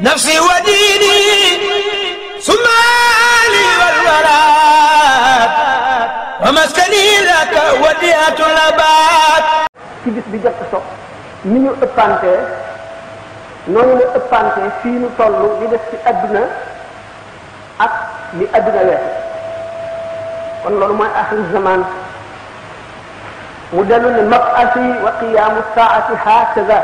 نفسي وديني سمالي والوراد ومسكني لك وديعة الأباد. ci bis bi jot so ni ñu ëppantee noonu la ëppantee fii nu toll li def ci adduna ak li adduna wees kon loolu mooy axiru zaman mu dellu ne mab'asi wa qiyaamu saa'ati hakaza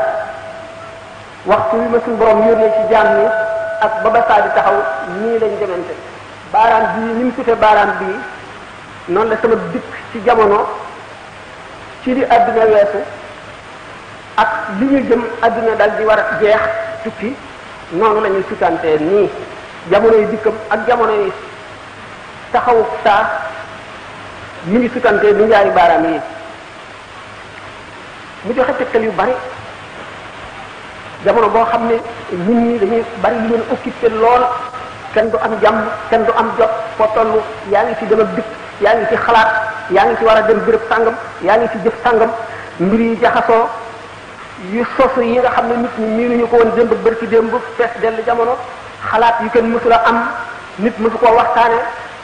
waxtu wi ma suñu borom yónnee ci jaam ñi ak ba ba saa di taxaw nii lañ demante baaraam bii ni mu sute baaraam bii noonu la sama dikk ci jamono ci li adduna weesu ak li ñu jëm adduna dal di war a jeex tukki noonu la ñuy sutantee nii jamono yi dikkam ak jamono yi taxawu saa mi ngi sutantee ni ñaari baaraam yi mu joxe tegtal yu bari jamono boo xam ne nit ñi dañuy bari lu leen occupé lool kenn du am jàmm kenn du am jot foo toll yaa ngi ci dem ak dikk yaa ngi ci xalaat yaa ngi ci war a dem béréb sàngam yaa ngi ci jëf sàngam mbir yi jaxasoo yu sosu yi nga xam ne nit ñi miinuñu ko woon démb bërki démb fees dell jamono xalaat yu kenn mësula am nit mësu koo waxtaane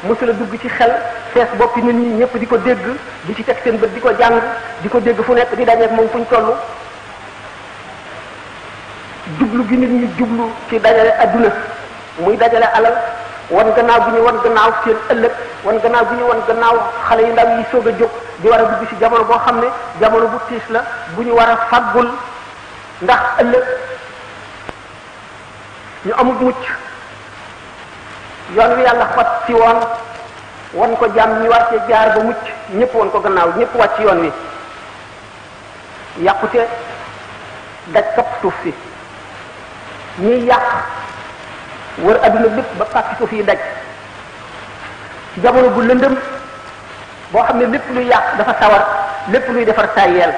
mësula dugg ci xel fees boppi nit ñi ñëpp di ko dégg di ci teg seen bët di ko jàng di ko dégg fu nekk di dajeek moom fuñ toll jublu gi nit ñi jublu ci dajale adduna muy dajale alal wan gannaaw bi ñu wan gannaaw seen ëllëg wan gannaaw bi ñu wan gannaaw xale yu ndaw yi soog a jóg di war a dugg ci jamono boo xam ne jamono bu tiis la bu ñu war a faggul ndax ëllëg ñu amul mucc yoon wi yàlla xot ci woon wan ko jàmm ñi war cee jaar ba mucc ñëpp wan ko gannaaw ñëpp wàcc yoon wi yàqute daj kapp suuf si ñiy yàq wër adduna bépp ba pàcc suuf yi daj ci jamono bu lëndëm boo xam ne lépp luy yàq dafa sawar lépp luy defar tàyyeel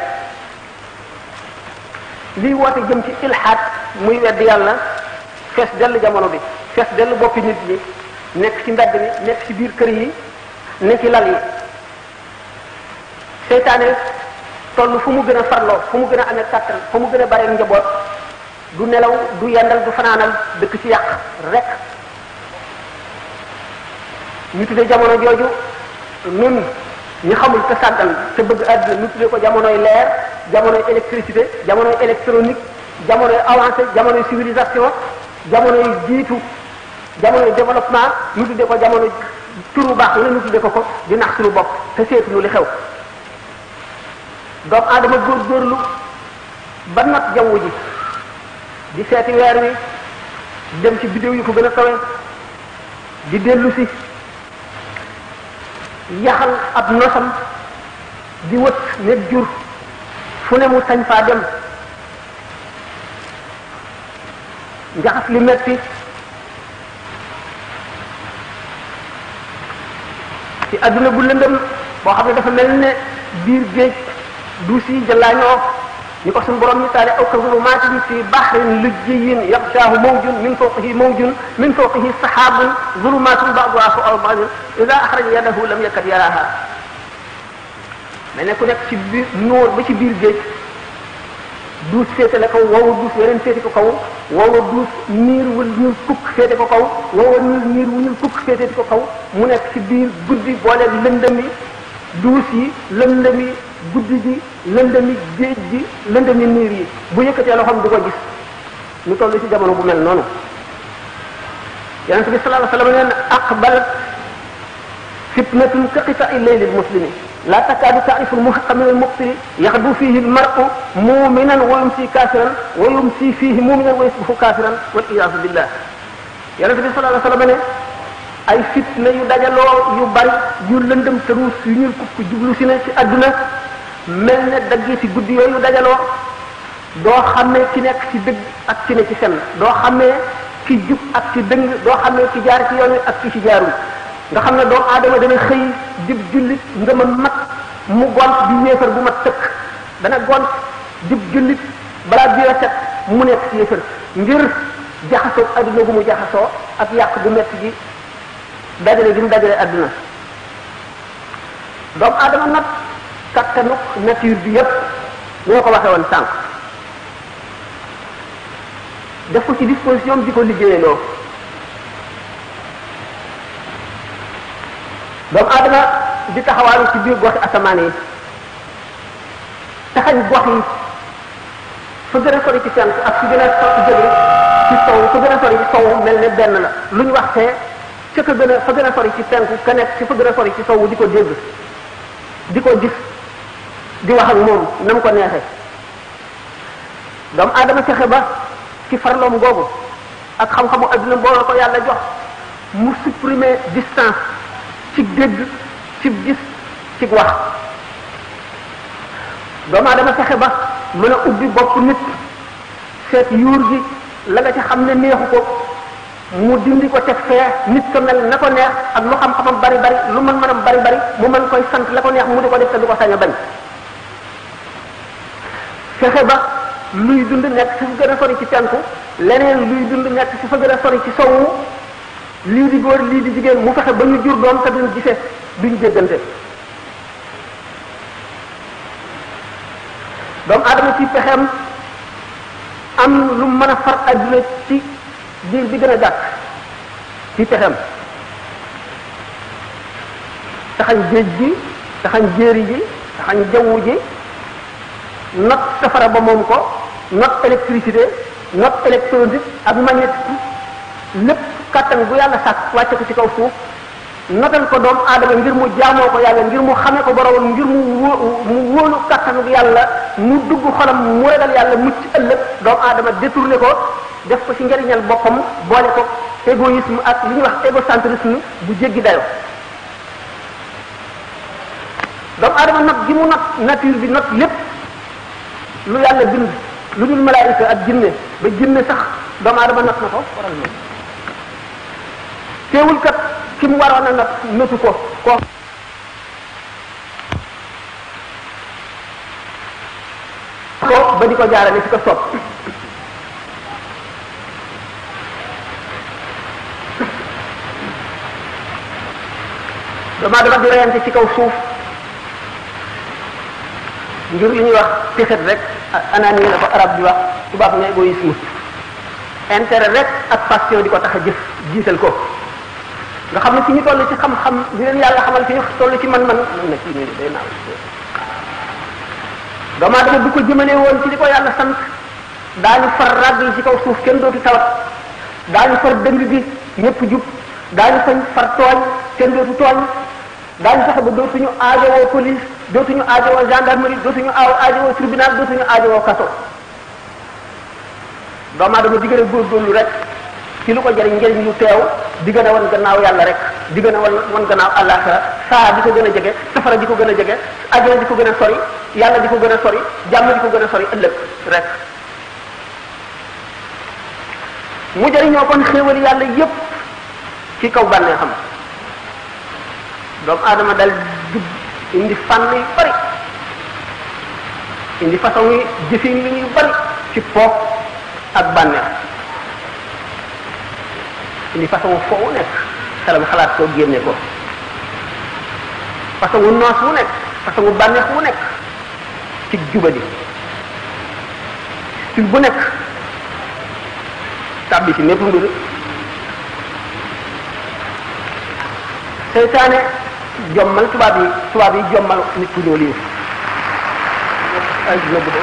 liy woote jëm ci ilhaad muy wedd yàlla fees dell jamono bi fees dell boppi nit ñi nekk ci mbedd mi nekk ci biir kër yi nekk ci lal yi seytaane toll fu mu gën a farloo fu mu gën a amee kàttan fu mu gën a bare njaboot du nelaw du yendal du fanaanal dëkk ci yàq rek ñu tuddee jamono jooju nun ñu xamul te sàggan te bëgg àdduna ñu tuddee ko jamonoy leer jamonoy électricité jamonoy électronique jamonoy avancé jamonoy civilisation jamonoy jiitu jamonoy développement ñu tuddee ko jamono turu baax la ñu tuddee ko di nax suñu bopp te seetuñu li xew doomu aadama góorgóorlu ba nat jaww ji di seeti weer wi dem ci bidéew yi ko gën a kawe di dellu si yaxal ab nosam di wët nekk jur fu ne mu sañ faa dem njaxas li metti ci adduna bu lëndëm boo xam ne dafa mel ne biir géej duus yi jëllaañoo ni ko suñu borom misaale aw ka zulumatin fi bahrin lujjiyyin yaxshaahu mawjun min fawqihi sahaabun zulumatun ba'duha fawqa ba'din idha akhraja yadahu lam yakad yaraha mais ne ku nekk ci biir noor ba ci biir géej duus féete la kaw woowa duus weneen féete ko kaw woowa duus niir wu ñuul kukk féete ko kaw woowa niir wu ñuul kukk féete ko kaw mu nekk ci biir guddi booleeg lëndëmi duus yi lëndëmi guddi gi lëndëmi géej gi lëndëmi niir yi bu yëkkatee loxoom du ko gis ñu toll ci jamono bu mel noonu yonente bi sallallahu alayhi wa sallam neen aqbalat fitnatun ka qita'i layli muslimi la takadu ta'ifu al-muhiqqa min al-muqtili yaghdu fihi al-mar'u mu'minan wa yumsi kafiran wa yumsi fihi mu'minan wa yusbihu kafiran wal iyadu billah yonente bi sallallahu alayhi wa sallam ne ay fitna yu dajaloo yu bari yu lëndëm te ruus yu ñuul kukk jublu si ne ci adduna mel ne dagg ci guddi yooyu dajaloo doo xamee ki nekk ci dëgg ak ki ne ci fen doo xamee ki jub ak ci dëng doo xamee ki jaar ci yoon wi ak ki ci jaarul nga xam ne doomu aadama dana xëy dib jullit nga ma mat mu gont di yéefar bu mat tëkk dana gont dib jullit balaa biir a set mu nekk ci yéefar ngir jaxasoo adduna gu mu jaxasoo ak yàq gu metti gi dajale gi mu dajale adduna doomu aadama nag kattanuk nature bi yépp ñoo ko waxee woon sànq def ko ci disposition di ko liggéeyaloo. doomu aadama di taxawaalu ci biir goxi asamaan yi taxañ gox yi fa gën a sori ci penku ak fi gën a jóge ci sow fa gën a sori ci sow mel ne benn la lu ñu wax fee ca ka gën a fa gën a sori ci penku ka nekk ci fa gën a sori ci sow di ko dégg di ko gis di wax ak moom na mu ko neexee doomu aadama fexe ba ci farloom googu ak xam-xamu adduna boo ko yàlla jox mu supprimer distance ci dégg ci gis ci wax doomu aadama fexe ba mën a ubbi bopp nit seet yuur gi la nga ci xam ne neexu ko mu dindi ko teg fee nit ko mel na ko neex ak lu xam-xamam bari bari lu mën-mënam bari bari mu mën koy sant la ko neex mu di ko def te du ko sañ a bañ fexe ba luy dund nekk ci fa gën a sori ci penku leneen luy dund nekk ci fa gën a sori ci sowu lii di góor lii di jigéen mu fexe ba ñu jur doom te duñ gisee duñ jéggante doomu aadama ci pexeem am lu mën a far adduna ci diir bi gën a gàtt ci pexeem taxañ géej gi taxañ jéeri ji taxañ jaww ji not safara ba moom ko not électricité not électronique ak magnétique lépp kàttan bu yàlla sàkk wàcce ko ci kaw suuf notal ko doomu aadama ngir mu jaamoo ko yàlla ngir mu xamee ko boromam ngir mu wóolu kàttanu yàlla mu dugg xolam mu ragal yàlla mucc ëllëg doomu aadama détourné ko def ko ci njariñal boppam boole ko égoïsme ak li ñuy wax égocentrisme bu jéggi dayo doomu aadama not gi mu not nature bi not lépp lu yàlla bind lu dul malaayika ak jinne ba jinne sax doomu aadama not na ko waral na teewul kat ki mu waroon a not notu ko ba di ko jaarale fi ko soob doomu aadama di reyante ci kaw suuf ngir li ñuy wax texet rek anani la ko arab di wax tubaab ne égoïsme intérêt rek ak passion di ko tax a jëf jiital ko nga xam ne ci ñu toll ci xam-xam di leen yàlla xamal ci ñu toll ci man-man mën na kii nii day naaw doomu aadama bu ko jëmale woon ci li ko yàlla sant daañu far ràgg yi ci kaw suuf kenn dootu tawat daañu far dëng gi ñëpp jub daañu far tooñ kenn dootu tooñ daañu fexe ba dootuñu aajowoo police dootuñu aajowoo gendarmerie dootuñu aajowoo tribunal dootuñu aajowoo kaso doomu aadama di gën a góorgóorlu rek ci lu ko jëriñ njëriñ lu teew di gën a wan gannaaw yàlla rek di gën a wan gannaaw àllaaxira saa di ko gën a jege safara di ko gën a jege àjjana di ko gën a sori yàlla di ko gën a sori jàmm di ko gën a sori ëllëg rek mu jëriñoo kon xéewal yàlla yépp ci kaw bànnee xam doomu aadama dal jub indi fànn yu bari indi façon yi jëfin yu bari ci poof ak bànneex indi façon foo wu nekk xelam xalaat koo génne ko façon wu noos wu nekk façon wu bànneex wu nekk ci jubadi style bu nekk tàbbi ci mépp mbir seytaane jommal tubaab yi jommal nit ku ñuul yi ay yóbbu de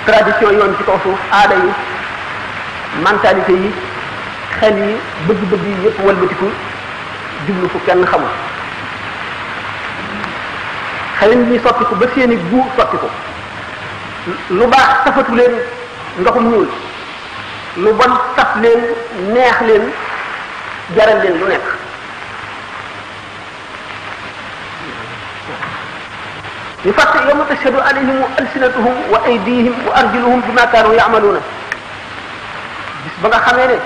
tradition yoon ci kaw suuf aada yi mentalité yi xel yi bëgg-bëgg yi yëpp walbatiku jublu fu kenn xamul xel ñi soppiku ba seeni gu soppiku lu baax safatu leen ndoxum ñuul lu bon saf leen neex leen jaral leen lu nekk ñu fàtte yawma tashhadu alayhim alsinatuhum wa aydihim wa arjuluhum bima kaanu ya'maluna bis ba nga xamee ne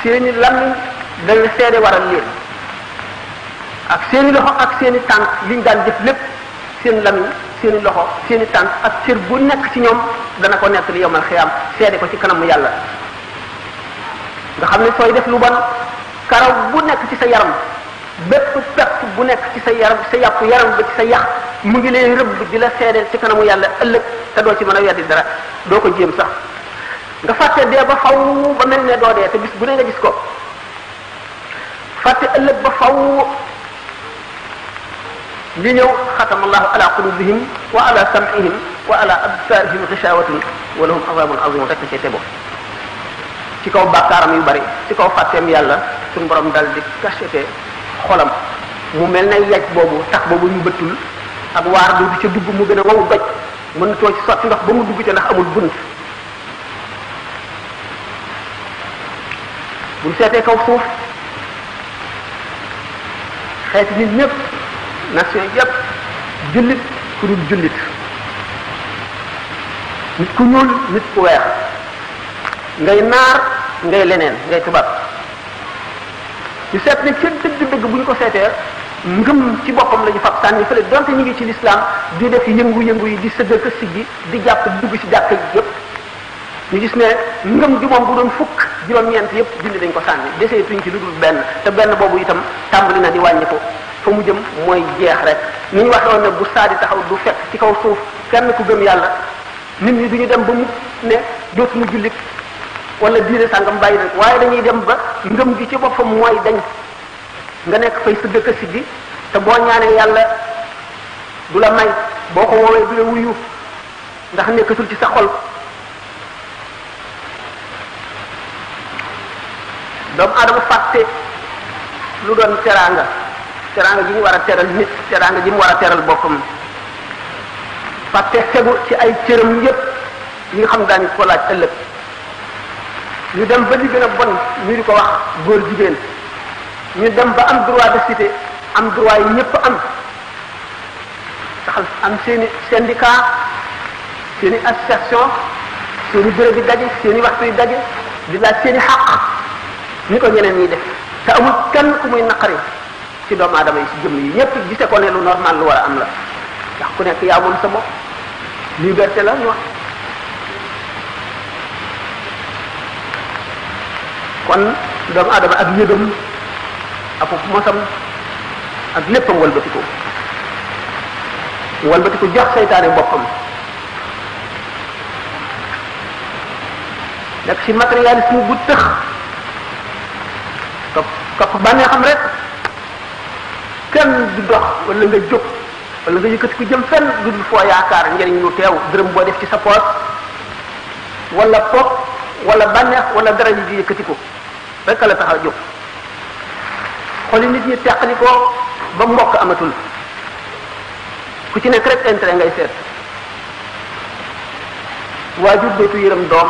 seeni làmmiñ dana seede waral leen ak seeni loxo ak seeni tànk liñ daan jëf lépp seen làmmiñ seeni loxo seeni tànk ak cër bu nekk ci ñoom dana ko nekk li yawmal xiyaam seede ko ci kanamu yàlla nga xam ne sooy def lu bon karaw bu nekk ci sa yaram bépp pepp bu nekk ci sa yaram sa yàpp yaram ba ci sa yax mu ngi lay rëbb di la seedeel ci kanamu yàlla ëllëg te doo ci mën a weddi dara doo ko jéem sax nga fàtte dee ba faw ba mel ne doo dee te bis bu ne nga gis ko fàtte ëllëg ba faw li ñëw xatama allahu ala qulubihim wa ala sam'ihim wa ala absarihim ghishawatun wa lahum azabun azim rek ci tebo ci kaw bàkkaaram yu bari ci kaw fàtteem yàlla suñu borom dal di cacheté xolam mu mel ne yaj boobu tax boobu ñu bëttul ak waar du ca dugg mu gën a wawu doj mën too ci sotti ndox ba mu dugg ca ndax amul bunt buñ seetee kaw suuf xeeti nit ñëpp nation yëpp jullit ku dul jullit nit ku ñuul nit ku weex ngay naar ngay leneen ngay tubaab ñu seet ne kenn dëgg-dëgg bu ñu ko seetee ngëm ci boppam la ñu fab sànni fële donte ñu ngi ci lislaam di def yëngu-yëngu yi di sëggal ka siggi di jàpp dugg ci jàkk yëpp ñu gis ne ngëm gi moom bu doon fukk juróom-ñeent yëpp dindi dañ ko sànni desee tuñ ci lu dul benn te benn boobu itam tàmbali na di wàññi ko fa mu jëm mooy jeex rek ni ñu waxoon ne bu saadi taxaw du fekk ci kaw suuf kenn ku gëm yàlla nit ñi duñu dem ba mu ne dootuñu jullit wala diine sàngam bàyyi rek waaye dañuy dem ba ngëm gi ci boppam mooy dañ nga nekk fay sa dëkk si gi te boo ñaanee yàlla du la may boo ko woowee du la wuyu ndax nekkatul ci sa xol doomu aadama fàtte lu doon teraanga ji ñu war a teral nit teraanga ji mu war a teral boppam fàtte fegu ci ay cëram yépp yi nga xam daañu ko laaj ëllëg ñu dem ba li gën a bon ñu di ko wax góor jigéen ñu dem ba am droit de cité am droit yi ñëpp am taxal am seeni syndicat seeni association seeni bureau di daje seeni waxtu yi daje di laaj seeni xàq ni ko ñeneen ñi def te amul kenn ku muy naqari ci doomu aadama yi ci jëmm yi ñëpp gise ko ne lu normal lu war a am la ndax ku nekk yaa moom sa bopp liberté la ñu wax kon doomu aadama ak yëgam ak mosam ak léppam walbatiku jox seytaane boppam nekk ci matérialisme bu tëx topp bànnee xam rek kenn du dox wala nga jóg wala nga yëkkati ko jëm fenn lu dul foo yaakaar njëriñ lu teew dërëm boo def ci sa poos wala pop wala bànneex wala dara ji yëkkati ko rek la tax a jóg xoli nit ñi teqali ko ba mbokk amatul ku ci nekk rek intérêt ngay seet waajur dootu yërëm doom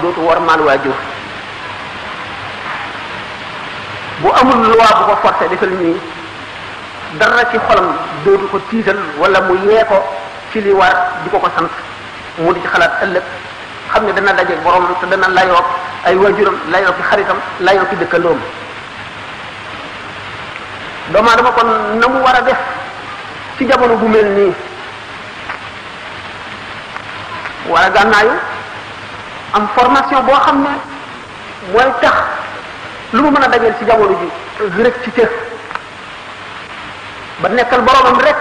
dootu wormaal waajur bu amul loi bu ko forcé defal nii dara ci xolam dootu ko tiital wala mu yee ko ci li war di ko sant mu di ci xalaat ëllëg xam ne dana daje borom te dana layoo ay waajuram layoo ki xaritam layoo ki dëkkandoom doomu aadama kon na mu war a def ci jamono bu mel nii war a gànnaayu am formation boo xam ne mooy tax lu mu mën a dajeel ci jamono ji rek ci cëf ba nekkal boromam rek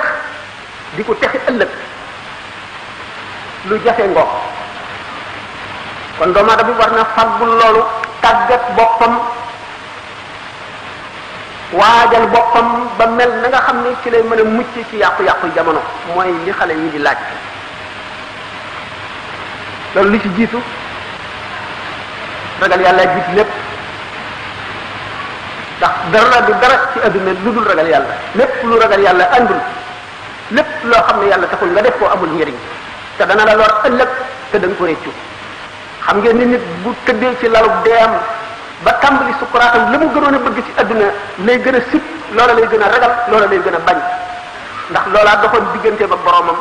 di ko texi ëllëg lu jafe ngoo kon doomu aadama bi war na fàggul loolu tàggat boppam waajal boppam ba mel na nga xam ne ci lay mën a mucc ci yàqu-yàqu jamono mooy li xale yi di laaj loolu li ci jiitu ragal yàlla jiitu lépp ndax dara du dara ci adduna lu dul ragal yàlla lépp lu ragal yàlla andul lépp loo xam ne yàlla taxul nga def koo amul njëriñ te dana la lor ëllëg te da nga ko réccu xam ngeen ni nit bu tëddee ci lalu deem ba tàmbali sukkuraatam la mu gënoon a bëgg ci adduna lay gën a sib loola lay gën a ragal loola lay gën a bañ ndax loolaa doxoon diggante ba boromam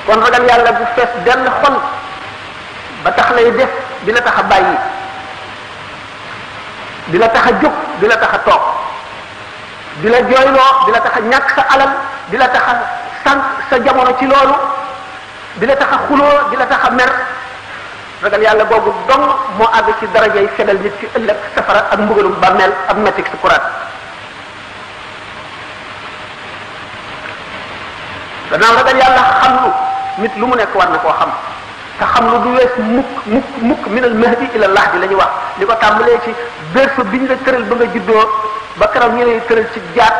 kon ragal yàlla bu fees dell xol ba tax lay def di la tax a bàyyi di la tax a jóg di la tax a toog di la jooyloo di la tax a ñàkk sa alal di la tax a sànq sa jamono ci loolu di la tax a xuloo di la tax a mer ragal yàlla boobu dong moo àgg ci daraja yi fegal nit ci ëllëg safara ak mbugalum bàmmeel ak mettik sukuraat gannaaw ragal yàlla xam lu nit lu mu nekk war na koo xam te xam lu du wees mukk minal mahdi ila lahdi la ñuy wax li ko tàmbalee ci berceau bi ñu la tëral ba nga juddoo ba keroog ñu lay tëral ci jaat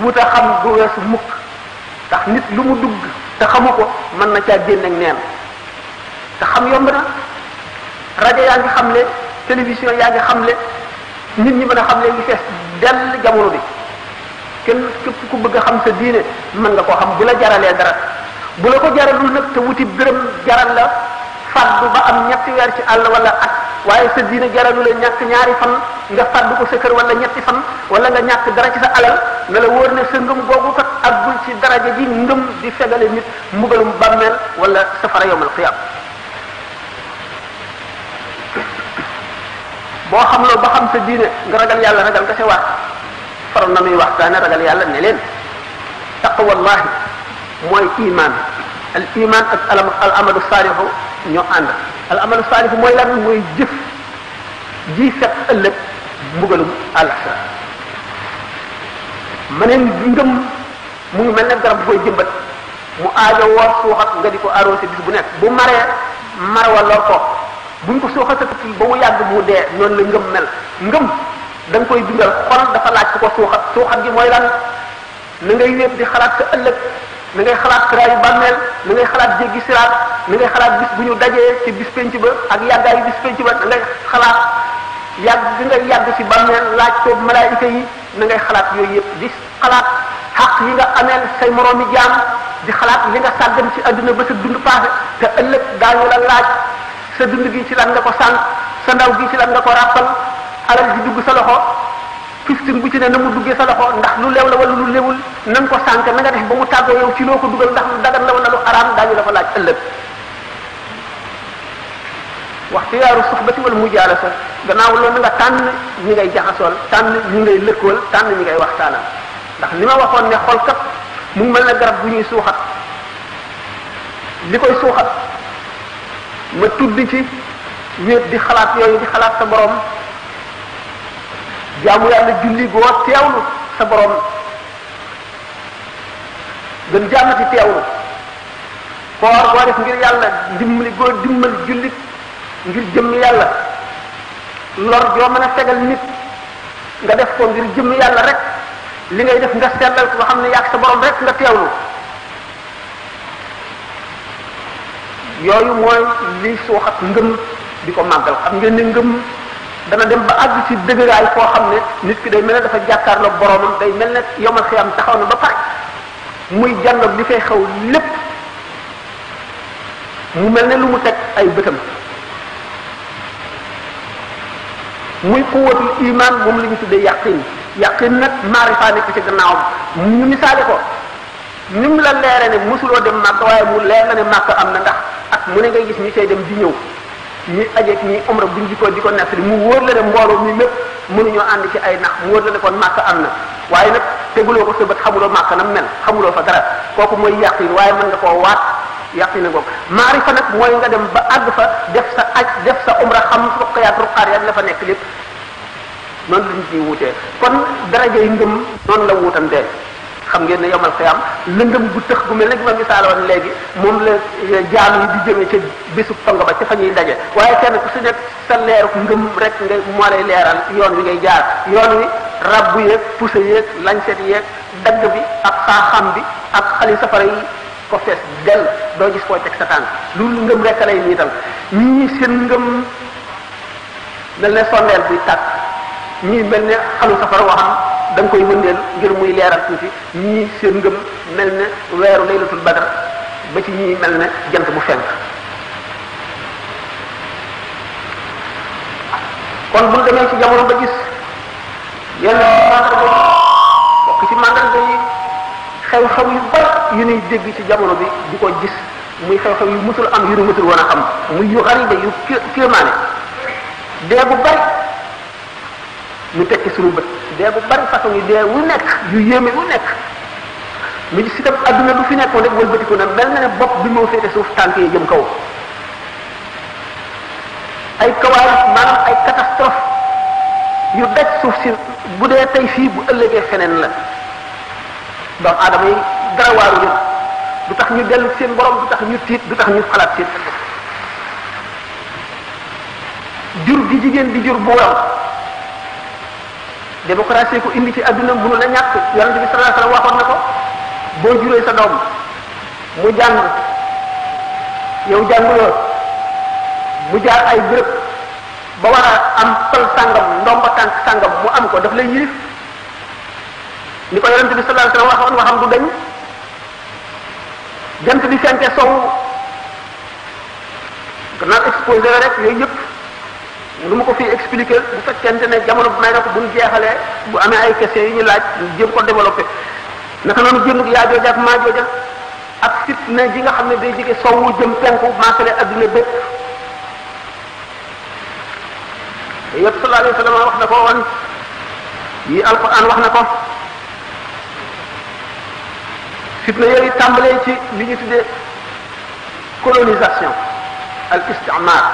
wuta xam du weesu mukk ndax nit lu mu dugg te xamu ko mën na caa génn ak neen te xam yomb na rajo yaa ngi xamle télévision yaa ngi xamle nit ñi mën a xamle ngi fees dell jamono bi kenn képp ku bëgg a xam sa diine mën nga koo xam bu la jaralee dara bu la ko jaralul nag te wuti dërëm jaral la faddu ba am ñetti weer ci àll wala at waaye sa diine jaralu la ñàkk ñaari fan nga faddu ko sa kër wala ñetti fan wala nga ñàkk dara ci sa alal na la wóor ne sa ngëm googu kat àggul ci daraja ji ngëm di fegale nit mbugalum bàmmeel wala safara yawmal qiyaam boo xam loolu ba xam sa diine nga ragal yàlla ragal nga sa waat faroon na muy waxtaane ragal yàlla ne leen taqwallahi mooy iman al iman ak al amalu saalihu ñoo ànd al amalu saalihu mooy lan mooy jëf ji fekk ëllëg mbugalum àllaxira ma ne ngëm mu ngi mel ne garab bu koy jëmbat mu aajo woor suuxat nga di ko arrosé bis bu nekk bu maree mar wa lor ko buñ ko suuxatatul ba mu yàgg mu dee noonu la ngëm mel ngëm da nga koy dundal xol dafa laaj ku ko suuxat gi mooy lan na ngay wéet di xalaat sa ëllëg na ngay xalaat kiraayu bàmmeel na ngay xalaat jéggi siraat na ngay xalaat bis bu ñu dajee ci bis penc ba ak yàggaayu bis penc ba na ngay xalaat yàgg di nga yàgg ci bàmmeel laaj ko malaayika yi na ngay xalaat yooyu yëpp di xalaat xaq yi nga ameel say moroomi jaam di xalaat li nga sàggan ci adduna ba sa dund passé te ëllëg daañu la laaj sa dund gi ci lan nga ko sànq sa ndaw gi ci lan nga ko ràppal alal ji dugg sa loxo fistin bu ci ne na mu duggee sa loxo ndax lu leew la wala lu lewul na nga ko sànq na nga def ba mu tàggoo yow ci loo ko dugal ndax lu dagan la wala lu araam daañu la fa laaj ëllëg waxtiyaaru suxbati wala mujaalasa gannaaw loolu na nga tànn ñi ngay jaxasool tànn ñi ngay lëkkool tànn ñi ngay waxtaanal ndax li ma waxoon ne xol kat mu mel na garab bu ñuy suuxat li koy suuxat ma tudd ci wéet di xalaat yooyu di xalaat sa borom jaamu yàlla julli goo teewlu sa borom gën jaamati teewlu koor goo def ngir yàlla ndimbali goo dimbali jullit ngir jëmm yàlla lor joo mën a fegal nit nga def ko ngir jëmm yàlla rek li ngay def nga sellal ko nga xam ne yàgg sa borom rek nga teewlu yooyu mooy li suuxat ngëm di ko màggal xam ngeen ne ngëm dana dem ba àgg ci dëgëraay foo xam ne nit ki day mel ne dafa jàkkaarloog boromam day mel ne yomal xiyam taxaw na ba pare muy jànloog li fay xew lépp mu mel ne lu mu teg ay bëtam muy quwwatul iman moom la ñu tuddee yaqin nag maarifa nekk ci gannaawam ñu misaale ko ni mu la leere ne mosuloo dem màkk waaye mu leer la ne màkk am na ndax ak mu ne ngay gis ñi cay dem di ñëw ñi ajeeg ñi umra buñ di ko nettali mu wóor la ne mbooloo mi lépp mënuñoo ànd ci ay nax mu wóor la ne kon màkk am na waaye nag teguloo ko sa bët xamuloo màkk na mel xamuloo fa dara kooku mooy yaqin waaye mën nga koo waat yaqin googu maarifa nag mooy nga dem ba àgg fa def sa aj def sa umra xam ruqayaat ruqaar ya la fa nekk lépp noonu lañ ciy wutee kon darajay ngëm noonu la wutantee xam ngeen ne yomal xiyam lëndëm gu tëx gu mel ne gi ma misaaloon léegi moom la jaam yi di jëmee ca bésu pang ba ca fa ñuy daje waaye kenn ku si nekk sa leeru ngëm rek nga moo lay leeral yoon wi ngay jaar yoon wi rabbu yeeg pusa yeeg lañset yeeg dagg bi ak xaaxam bi ak xali safara yi ko fees del doo gis foo teg sa tànk loolu ngëm rek lay niital ñii seen ngëm mel ne sondeel buy tàkk ñii mel ne xalu safara waxam da nga koy wëndeel ngir muy leeral tuuti ñii seen ngëm mel ne weeru laylatul badar ba ci ñii mel ne jant bu fenk kon bu demee ci jamono ba gis yenn mandarga bokk ci mandarga yi xew-xew yu bari yu ñuy dégg ci jamono bi di ko gis muy xew-xew yu musul am yu ñu musul woon a xam muy yu xariba yu kéemaane dee bu bari ñu tekki suñu bët dee bu bari façon yi dee wu nekk yu yéeme wu nekk mu gis itam adduna lu fi nekkoon rek wëlbatiku na mel na ne bopp bi moo féete suuf tànk yi jëm kaw ay kawaar maanaam ay catastrophe yu daj suuf si bu dee tey fii bu ëllëgee feneen la doomu aadama yi dara waaru leen du tax ñu dellu seen borom du tax ñu tiit du tax ñu xalaat seen jur gi jigéen di jur buuram démocratie ko indi ci adduna mënu la ñàkk yonente bi sallallahu alayhi wasallam waxoon na ko boo juree sa doom mu jàng yow jànguloo mu jaar ay béréb ba war a am pël sàngam ndomba tànk sàngam mu am ko daf lay yilif ni ko yonente bi sallallahu alayhi wasallam waxoon waxam du dañ jant bi fenke sow gannaaw exposé rek yooyu yëpp lu ma ko fi expliquer bu fekkente ne jamono bu may na ko bu ñu jeexalee bu amee ay questions yu ñu laaj jéem ko développé naka noonu jënd yaa jooja ak maa jooja ak fitna ji nga xam ne day jóge sowwu jëm penku maasale adduna bépp yëpp sallallahu alayhi wa sallam wax na ko woon yi alquran wax na ko fitna yooyu tàmbalee ci li ñu tuddee colonisation al istimar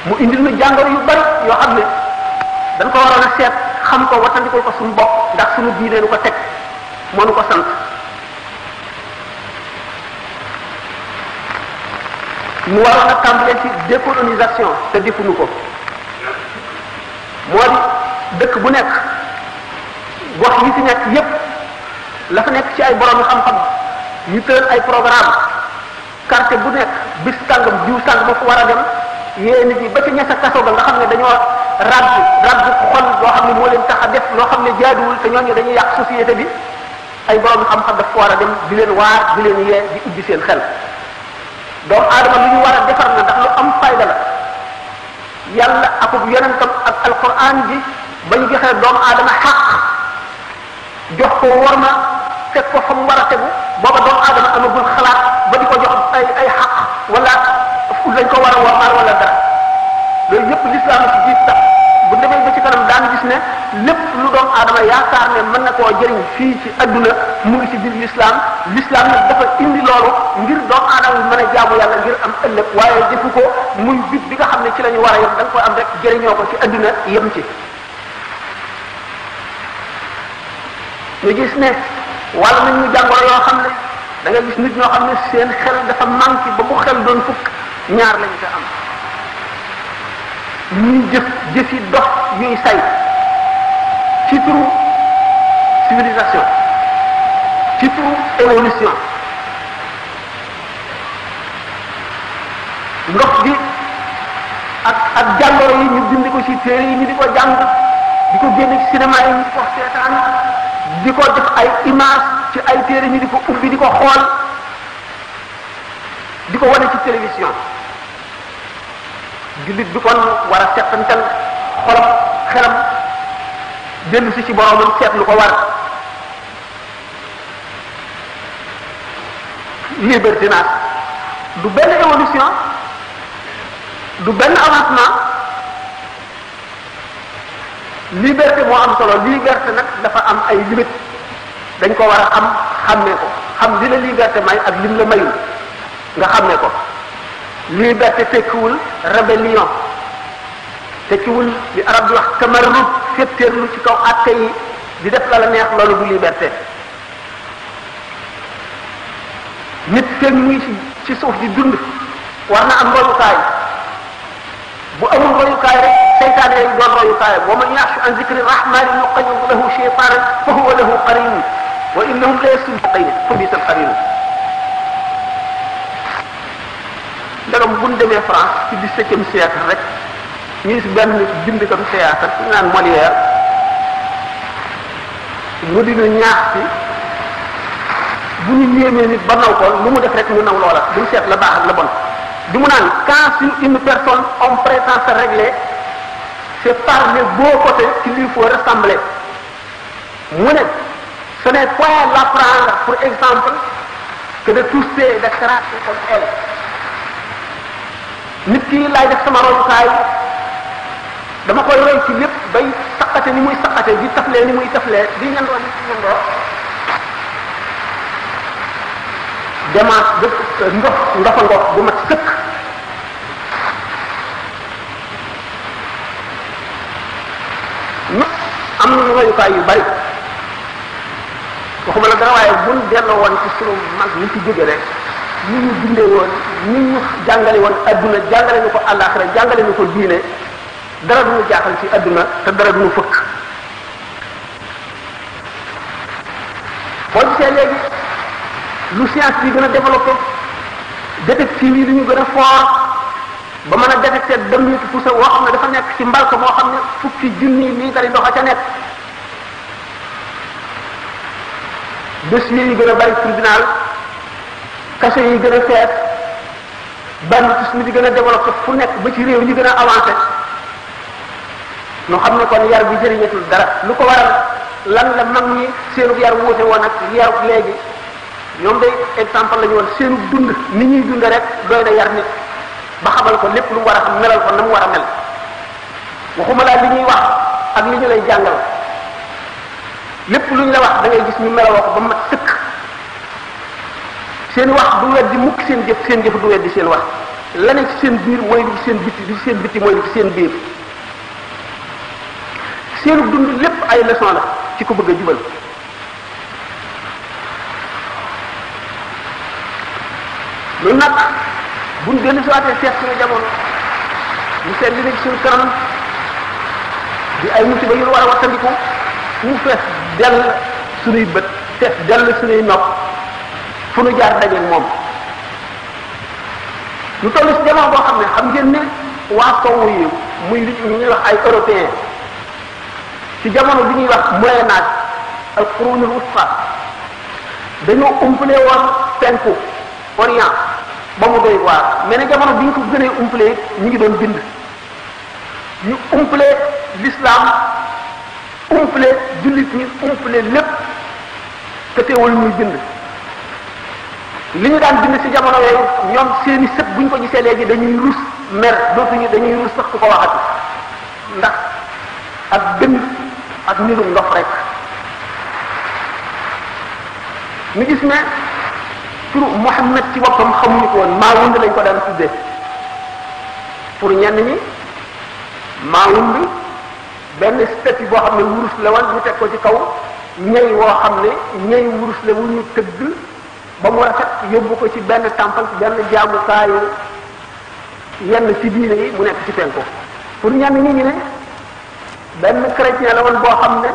mu indil na jàngoro yu bari yoo xam ne dañ ko waroon a seet xam ko watandikul ko suñu bopp ndax suñu diine nu ko teg moo nu ko sant mu waroon a tàmbalee ci décolonisation te defuñu ko moo di dëkk bu nekk gox yi ci nekk yépp la fa nekk ci ay borom xam-xam ñu tëral ay programme quartier bu nekk bis sàngam jiw sàngam moo fa war a dem yéen nit ñi ba ci ñesa kaso ga nga xam ne dañoo ràbb xol loo xam ne moo leen tax a def loo xam ne jaaduwul te ñooñu dañuy yàq société bi ay borom xam-xam daf ko war a dem di leen waar di leen yee di ubbi seen xel doomu aadama lu ñu war a defar na ndax lu am fayda la yàlla akub yonentam ak alquran ji ba ñu joxee doomu aadama xaq jox ko worma teg ko fa mu war a tegu booba doomu aadama amagul xalaat ba di ko jox ay xaq wala lañ ko war a wormaal wala dara loolu yëpp l'islam ci jiit tax bu demee ba ci kanam daan gis ne lépp lu doomu aadama yaakaar ne mën na koo jëriñ fii ci adduna mu ngi ci biir l'islam nag dafa indi loolu ngir doomu aadama bi mën a jaamu yàlla ngir am ëllëg waaye defu ko muy bit bi nga xam ne ci la ñu war a yem da nga koy am rek jëriñoo ko ci adduna yem ci ñu gis ne wàll nañ ñu jàngoro yoo xam ne da nga gis nit ñoo xam ne seen xel dafa manqué ba bu xel doon fukk ñaar lañ ko am ñuy jëfi dox yuy say ci turu civilisation ci turu évolution ndox gi ak jàngoro yi ñu bind ko ci téere yi ñu di ko jàng di ko génne ci cinéma yi ñu di ko seetaan di ko def ay image ci ay téere ñu di ko ubbi di ko xool di ko wane ci télévision jullit bi kon war a settantal xolam xelam dellu si ci boromam seet lu ko war libertinage du benn évolution du benn avancement liberté moo am solo liberté nag dafa am ay limite dañ ko war a xàmmee ko xam li la liberté may ak lim la mayul nga xàmmee ko liberté tekkiwul rébellion tekkiwul li arab di wax tamarrud féttéerlu ci kaw àtte yi di def la neex loolu du liberté nit feeg muy ci suuf di dund war na am royukaay bu amul royukaay rek seytaane yi doon royukaay wa man yaxshu an zikri rahmani nuqayyid lahu shaytanan fa huwa lahu qarin wa innahum la yasudduqina fa bisa alqarin ndagam bu ñu demee France ci 17e siècle rek ñu gis benn bindkatu théâtre ñu naan Molière mu dina ñaax ci bu ñu yéemee nit ba naw ko lu mu def rek ñu naw loola duñ seet la baax ak la bon du mu naan quand sur une personne on prétend se régler c'est par les beaux côtés qu'il lui faut ressembler mu ne ce n'est point l'apprendre pour exemple que de tousser et de cracher comme elle nit ki laay def sama royukaay dama koy roy ci lépp bay saqate ni muy saqate di taflee ni muy taflee di ñandoo ni muy ñandoo démarche de ndox bu mat sëkk am nañu royukaay yu bari waxuma la dara waaye buñ delloo woon ci sunu mag ñu ci jóge rek ni ñu dundee woon ni ñu jàngale woon adduna jàngale ñu ko àllaaxira jàngale ñu ko diine dara du ñu jaaxal ci adduna te dara du ñu fëkk boo gisee léegi lu science bi gën a développé détective yi lu ñu gën a fort ba mën a détecté dem nit pousse woo xam ne dafa nekk ci mbalka moo xam ne fukki junni liitari ndox a ca nekk dossiers yi gën a bari tribunal kaso yi gën a fees banditisme di gën a développé fu nekk ba ci réew ñu gën a avancé ñu xam ne kon yar bi jëriñatul dara lu ko waral lan la mag ñi seenu yar wuute woon ak yar léegi ñoom day exemple la ñu woon seenu dund ni ñuy dunde rek doy na yar nit ba xamal ko lépp lu mu war a xam melal ko na mu war a mel waxuma laa li ñuy wax ak li ñu lay jàngal lépp lu ñu la wax da ngay gis ñu melawoo ko ba mat sëkk seen wax du weddi mukk seen jëf du weddi seen wax la ne ci seen biir mooy li ci seen bitti li ci seen bitti mooy li ci seen biir seenu dund lépp ay leçon la ci ko bëgg a jubal loolu nag buñ dellu si waatee seet suñu jamono ñu seet li ne ci suñu kanam di ay musiba yu war a wattandiku mu fees dell suñuy bët fees dell suñuy nopp fu nu jaar dajeeg moom ñu toll si jamono boo xam ne xam ngeen ne waa sowu yi muy li ñuy wax ay européen ci jamono bi ñuy wax moyen âge al qurunul wusqa dañoo umpale woon penku orient ba mu doy waar mais ne jamono bi ñu ko gënee umpale ñu ngi doon bind ñu umpale l'islam umpale jullit ñi umpale lépp te teewul ñuy bind li ñu daan bind ci jamono yooyu ñoom seeni sët bu ñu ko gisee léegi dañuy rus mer dootuñu dañuy rus sax ku ko waxati ndax ak bind ak nirum ndox rek ñu gis ne turu Muhammad ci boppam xamuñu ko woon Maawund lañ ko daan tuddee pour ñenn ñi Maawund benn statue boo xam ne wurus la woon ñu teg ko ci kaw ñey woo xam ne ñey wurus la wu ñu tëgg ba mu rafet yóbbu ko ci benn temple benn jaamukaayu yenn ci diine yi mu nekk ci penku pour ñenn ñi ñu ne benn chrétien la woon boo xam ne